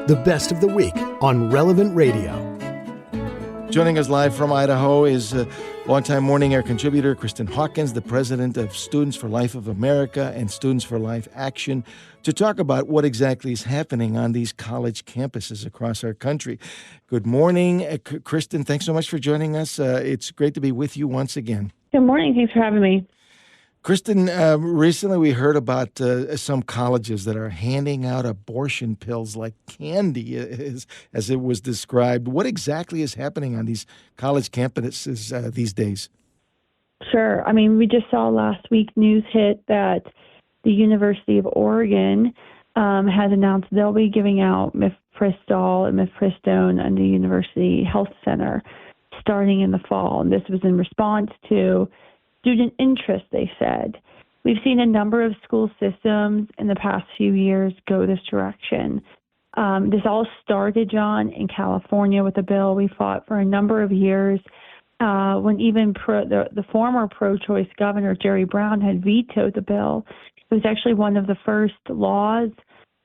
The best of the week on Relevant Radio. Joining us live from Idaho is longtime Morning Air contributor Kristin Hawkins, the president of Students for Life of America and Students for Life Action, to talk about what exactly is happening on these college campuses across our country. Good morning, Kristin. Thanks so much for joining us. It's great to be with you once again. Good morning. Thanks for having me. Kristin, recently we heard about some colleges that are handing out abortion pills like candy, as it was described. What exactly is happening on these college campuses these days? Sure. I mean, we just saw last week news hit that the University of Oregon has announced they'll be giving out mifepristol and mifepristone in the University Health Center starting in the fall. And this was in response to student interest, they said. We've seen a number of school systems in the past few years go this direction. This all started, John, in California with a bill we fought for a number of years when even the former pro-choice governor, Jerry Brown, had vetoed the bill. It was actually one of the first laws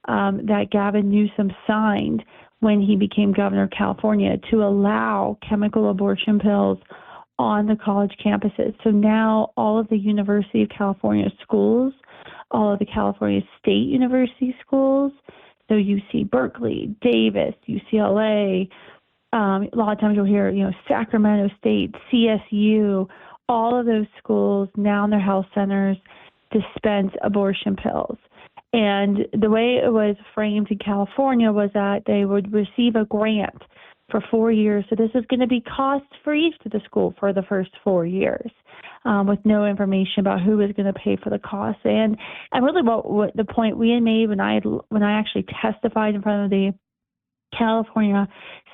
that Gavin Newsom signed when he became governor of California to allow chemical abortion pills on the college campuses. So now all of the University of California schools, all of the California State University schools, so UC Berkeley, Davis, UCLA, a lot of times you'll hear, Sacramento State, CSU, all of those schools now in their health centers dispense abortion pills. And the way it was framed in California was that they would receive a grant for 4 years. So this is going to be cost-free to the school for the first 4 years, with no information about who is going to pay for the cost. And really what the point we had made when I actually testified in front of the California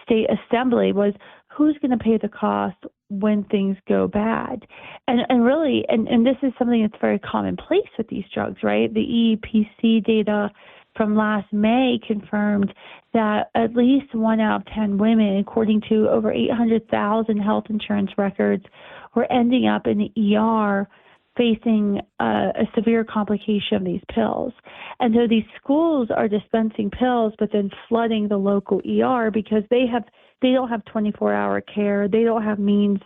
State Assembly was who's going to pay the cost when things go bad. And really, and this is something that's very commonplace with these drugs, right? The EEPC data from last May confirmed that at least 1 out of 10 women, according to over 800,000 health insurance records, were ending up in the ER facing a severe complication of these pills. And so these schools are dispensing pills, but then flooding the local ER because they don't have 24-hour care. They don't have means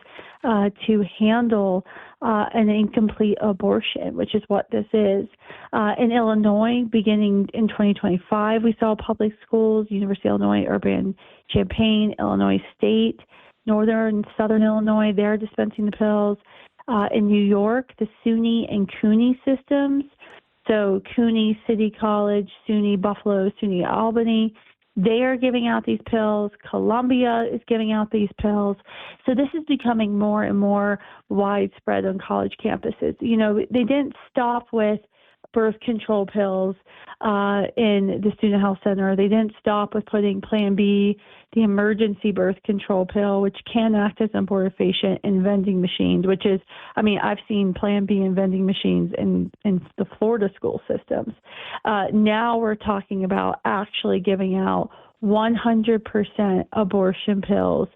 to handle an incomplete abortion, which is what this is. In Illinois, beginning in 2025, we saw public schools, University of Illinois, Urbana-Champaign, Illinois State, Northern and Southern Illinois, they're dispensing the pills. In New York, the SUNY and CUNY systems, so CUNY City College, SUNY Buffalo, SUNY Albany, they are giving out these pills. Columbia is giving out these pills. So this is becoming more and more widespread on college campuses. They didn't stop with birth control pills in the Student Health Center. They didn't stop with putting Plan B, the emergency birth control pill, which can act as an abortifacient, in vending machines, which is, I've seen Plan B in vending machines in the Florida school systems. Now we're talking about actually giving out 100% abortion pills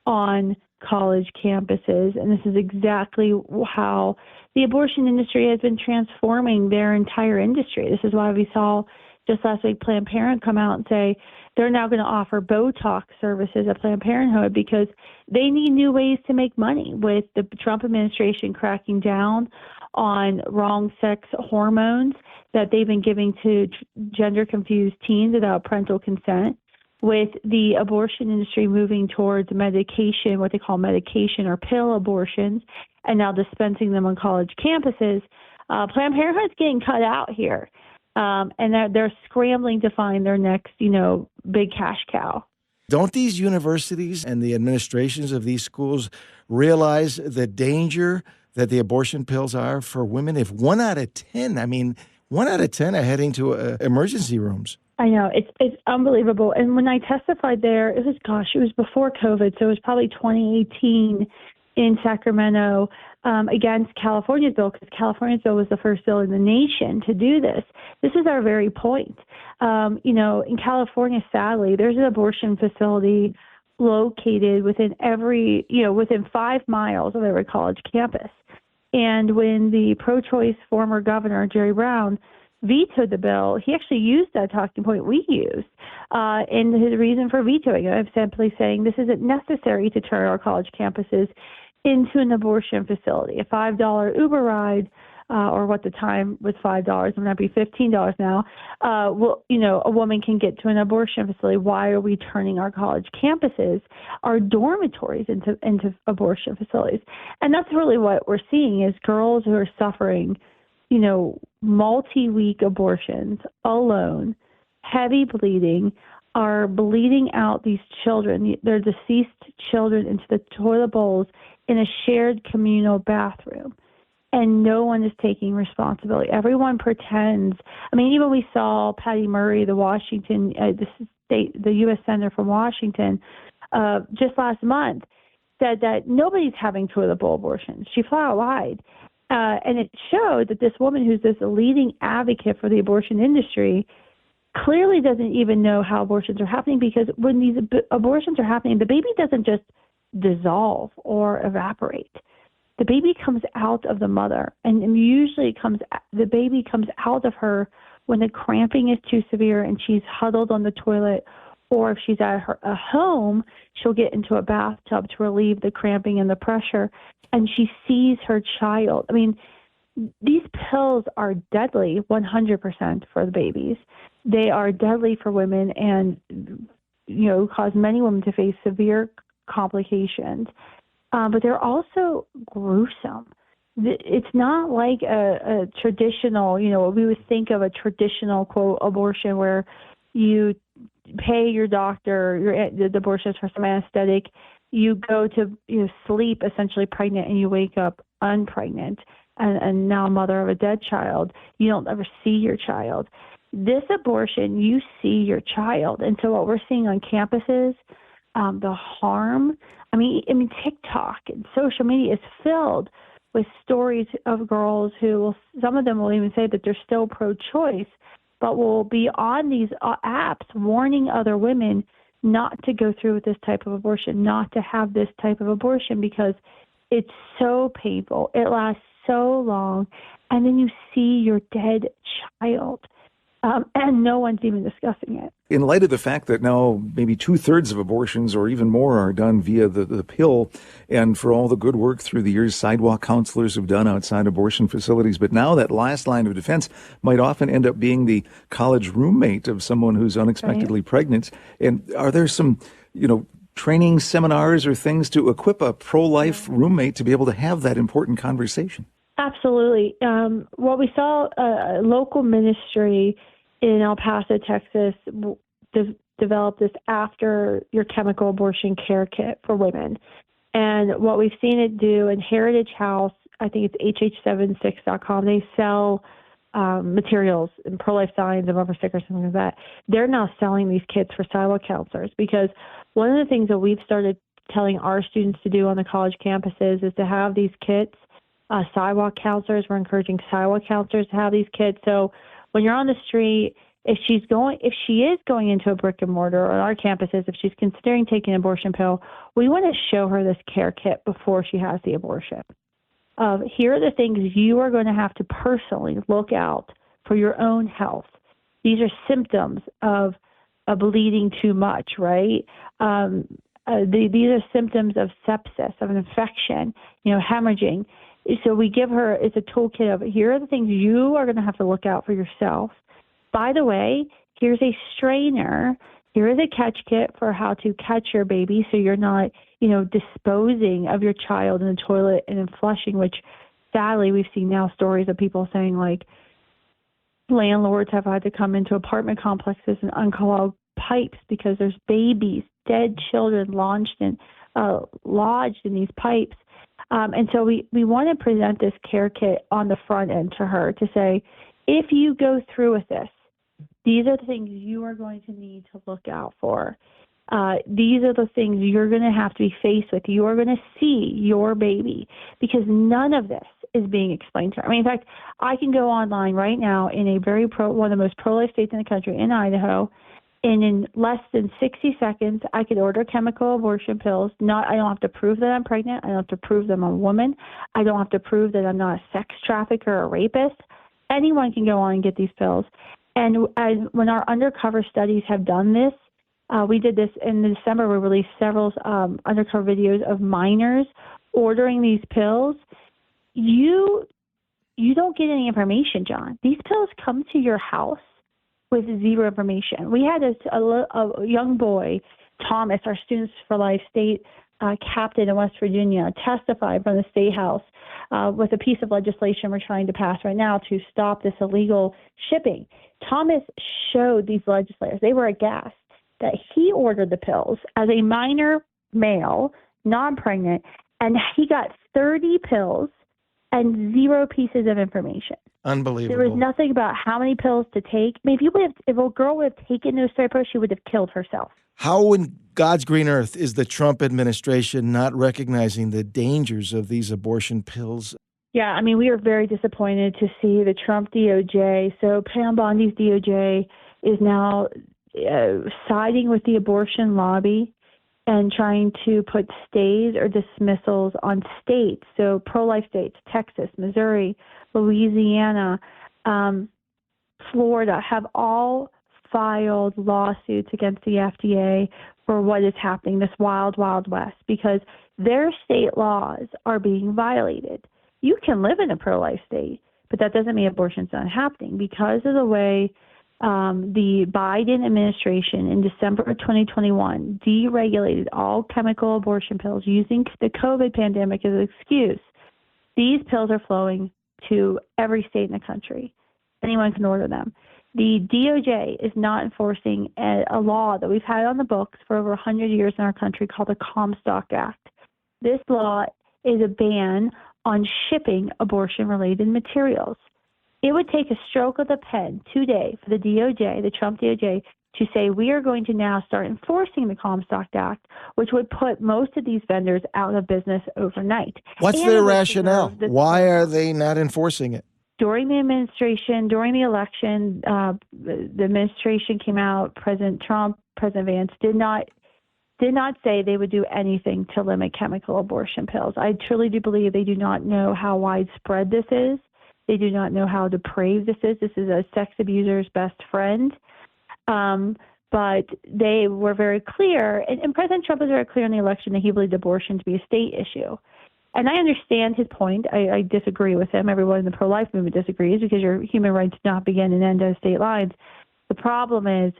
on college campuses. And this is exactly how the abortion industry has been transforming their entire industry. This is why we saw just last week Planned Parenthood come out and say they're now going to offer Botox services at Planned Parenthood because they need new ways to make money with the Trump administration cracking down on wrong sex hormones that they've been giving to gender-confused teens without parental consent, with the abortion industry moving towards medication, what they call medication or pill abortions, and now dispensing them on college campuses. Planned Parenthood's getting cut out here, and they're scrambling to find their next, big cash cow. Don't these universities and the administrations of these schools realize the danger that the abortion pills are for women? If 1 out of 10 are heading to emergency rooms. I know. It's unbelievable. And when I testified there, it was before COVID, so it was probably 2018 in Sacramento against California's bill, because California's bill was the first bill in the nation to do this. This is our very point. In California, sadly, there's an abortion facility located within within 5 miles of every college campus. And when the pro-choice former governor, Jerry Brown, vetoed the bill, he actually used that talking point we used. And his reason for vetoing it, I'm simply saying this isn't necessary to turn our college campuses into an abortion facility. A $5 Uber ride, or what the time was $5, it might be $15 now. Well, a woman can get to an abortion facility. Why are we turning our college campuses, our dormitories, into abortion facilities? And that's really what we're seeing is girls who are suffering, multi-week abortions alone, heavy bleeding, are bleeding out these children, their deceased children, into the toilet bowls in a shared communal bathroom. And no one is taking responsibility. Everyone pretends. I mean, even we saw Patty Murray, the U.S. Senator from Washington, just last month, said that nobody's having toilet bowl abortions. She flat out lied. And it showed that this woman who's this leading advocate for the abortion industry clearly doesn't even know how abortions are happening, because when these abortions are happening, the baby doesn't just dissolve or evaporate. The baby comes out of the mother, and usually the baby comes out of her when the cramping is too severe and she's huddled on the toilet, or if she's at a home, she'll get into a bathtub to relieve the cramping and the pressure, and she sees her child. I mean, these pills are deadly 100% for the babies. They are deadly for women and, cause many women to face severe complications. But they're also gruesome. It's not like a traditional, we would think of a traditional, quote, abortion where you pay your doctor, the abortionist, for some anesthetic, you go to sleep essentially pregnant, and you wake up unpregnant and now mother of a dead child. You don't ever see your child. This abortion, you see your child. And so what we're seeing on campuses, the harm, I mean, TikTok and social media is filled with stories of girls who some of them will even say that they're still pro-choice, but will be on these apps warning other women not to go through with this type of abortion, not to have this type of abortion, because it's so painful. It lasts so long. And then you see your dead child. And no one's even discussing it. In light of the fact that now maybe 2/3 of abortions or even more are done via the pill, and for all the good work through the years sidewalk counselors have done outside abortion facilities, but now that last line of defense might often end up being the college roommate of someone who's unexpectedly pregnant. And are there some, training seminars or things to equip a pro-life roommate to be able to have that important conversation? Absolutely. What we saw, a local ministry in El Paso, Texas, developed this after your chemical abortion care kit for women. And what we've seen it do in Heritage House, I think it's hh76.com, they sell materials and pro-life signs and bumper stickers, something like that. They're now selling these kits for sidewalk counselors, because one of the things that we've started telling our students to do on the college campuses is to have these kits. Sidewalk counselors, we're encouraging sidewalk counselors to have these kits. So when you're on the street, if she is going into a brick and mortar, or on our campuses, if she's considering taking an abortion pill, we want to show her this care kit before she has the abortion. Here are the things you are going to have to personally look out for your own health. These are symptoms of bleeding too much, right? These are symptoms of sepsis, of an infection, hemorrhaging. So we give her, it's a toolkit of, here are the things you are going to have to look out for yourself. By the way, here's a strainer. Here is a catch kit for how to catch your baby so you're not, disposing of your child in the toilet and in flushing, which sadly we've seen now stories of people saying, like, landlords have had to come into apartment complexes and unclog pipes because there's babies, dead children lodged in these pipes. And so we want to present this care kit on the front end to her to say, if you go through with this, these are the things you are going to need to look out for. These are the things you're going to have to be faced with. You are going to see your baby, because none of this is being explained to her. I mean, in fact, I can go online right now in one of the most pro-life states in the country, in Idaho, and in less than 60 seconds, I could order chemical abortion pills. I don't have to prove that I'm pregnant. I don't have to prove that I'm a woman. I don't have to prove that I'm not a sex trafficker or a rapist. anyone can go on and get these pills. And when our undercover studies have done this, we did this in December. We released several undercover videos of minors ordering these pills. You don't get any information, John. These pills come to your house with zero information. We had a young boy, Thomas, our Students for Life state captain in West Virginia, testified from the State House with a piece of legislation we're trying to pass right now to stop this illegal shipping. Thomas showed these legislators, they were aghast, that he ordered the pills as a minor male, non-pregnant, and he got 30 pills and zero pieces of information. Unbelievable. There was nothing about how many pills to take. I mean, if a girl would have taken those 30 pills, she would have killed herself. How in God's green earth is the Trump administration not recognizing the dangers of these abortion pills? Yeah, I mean, we are very disappointed to see the Trump DOJ. So Pam Bondi's DOJ is now siding with the abortion lobby and trying to put stays or dismissals on states. So pro-life states, Texas, Missouri, Louisiana, Florida have all filed lawsuits against the FDA for what is happening, this wild, wild west, because their state laws are being violated. You can live in a pro-life state, but that doesn't mean abortion's not happening because of the way the Biden administration in December of 2021 deregulated all chemical abortion pills using the COVID pandemic as an excuse. These pills are flowing to every state in the country. Anyone can order them. The DOJ is not enforcing a law that we've had on the books for over 100 years in our country called the Comstock Act. This law is a ban on shipping abortion-related materials. It would take a stroke of the pen today for the DOJ, the Trump DOJ, to say we are going to now start enforcing the Comstock Act, which would put most of these vendors out of business overnight. What's their rationale? Why are they not enforcing it? During the administration, during the election, the administration came out, President Trump, President Vance did not say they would do anything to limit chemical abortion pills. I truly do believe they do not know how widespread this is. They do not know how depraved this is. This is a sex abuser's best friend. But they were very clear, and President Trump was very clear in the election that he believed abortion to be a state issue. And I understand his point. I disagree with him. Everyone in the pro-life movement disagrees because your human rights do not begin and end at state lines. The problem is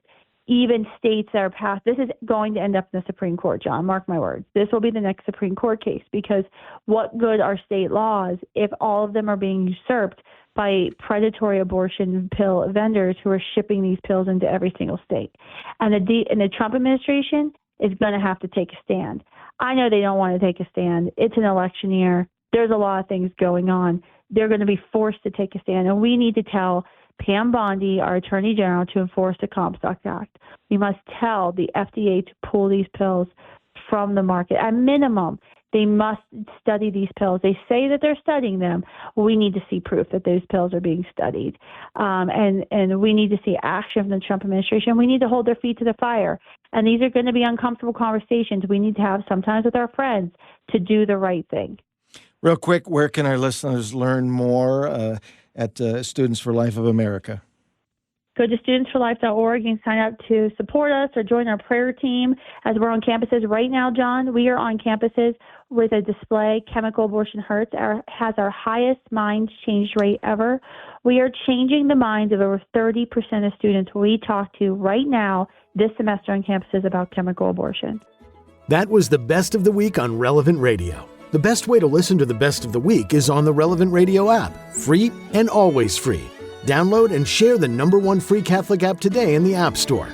even states that are passed, this is going to end up in the Supreme Court, John, mark my words. This will be the next Supreme Court case because what good are state laws if all of them are being usurped by predatory abortion pill vendors who are shipping these pills into every single state? And the Trump administration is going to have to take a stand. I know they don't want to take a stand. It's an election year. There's a lot of things going on. They're going to be forced to take a stand. And we need to tell Pam Bondi, our Attorney General, to enforce the Comstock Act. We must tell the FDA to pull these pills from the market. At minimum, they must study these pills. They say that they're studying them. Well, we need to see proof that those pills are being studied. And we need to see action from the Trump administration. We need to hold their feet to the fire. And these are going to be uncomfortable conversations we need to have sometimes with our friends to do the right thing. Real quick, where can our listeners learn more at Students for Life of America? Go to studentsforlife.org and sign up to support us or join our prayer team as we're on campuses. Right now, John, we are on campuses with a display, Chemical Abortion Hurts, has our highest mind change rate ever. We are changing the minds of over 30% of students we talk to right now this semester on campuses about chemical abortion. That was the Best of the Week on Relevant Radio. The best way to listen to the Best of the Week is on the Relevant Radio app. Free and always free. Download and share the #1 free Catholic app today in the App Store.